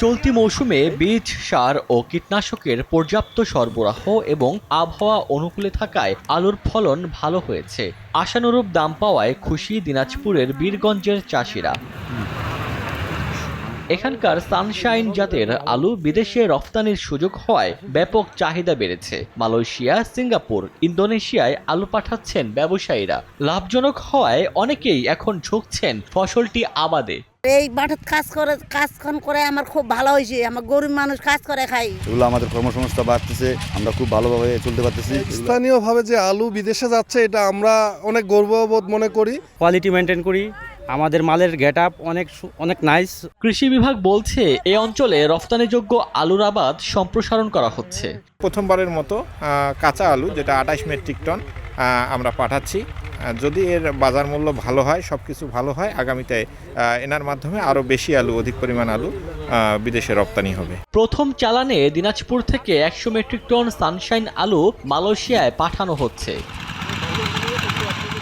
চলতি মৌসুমে বীজ, সার ও কীটনাশকের পর্যাপ্ত সরবরাহ এবং আবহাওয়া অনুকূলে থাকায় আলুর ফলন ভালো হয়েছে। আশানুরূপ দাম পাওয়ায় খুশি দিনাজপুরের বীরগঞ্জের চাষিরা। এখানকার সানশাইন জাতের আলু বিদেশে রফতানির সুযোগ হওয়ায় ব্যাপক চাহিদা বেড়েছে। মালয়েশিয়া, সিঙ্গাপুর, ইন্দোনেশিয়ায় আলু পাঠাচ্ছেন ব্যবসায়ীরা। লাভজনক হওয়ায় অনেকেই এখন ঝুঁকছেন ফসলটি আবাদে। এই মাঠে কাজ করে আমার খুব ভালো হয়েছে। আমার গরিব মানুষ কাজ করে খাই। এগুলো আমাদের কর্মসংস্থান বাড়তেছে, আমরা খুব ভালোভাবে চলতে পারতেছি। স্থানীয়ভাবে যে আলু বিদেশে যাচ্ছে এটা আমরা অনেক গর্ববোধ মনে করি। কোয়ালিটি মেনটেন করি, আমাদের মালের গেট আপ অনেক নাইস। কৃষি বিভাগ বলছে এই অঞ্চলে রফতানিযোগ্য আলুর আবাদ সম্প্রসারণ করা হচ্ছে। প্রথমবারের মতো কাঁচা আলু যেটা 28 মেট্রিক টন আমরা পাঠাচ্ছি। যদি এর বাজার মূল্য ভালো হয়, সব কিছু ভালো হয়, আগামীতে এনার মাধ্যমে আরও বেশি আলু, অধিক পরিমাণ আলু বিদেশে রপ্তানি হবে। প্রথম চালানে দিনাজপুর থেকে 100 মেট্রিক টন সানশাইন আলু মালয়েশিয়ায় পাঠানো হচ্ছে।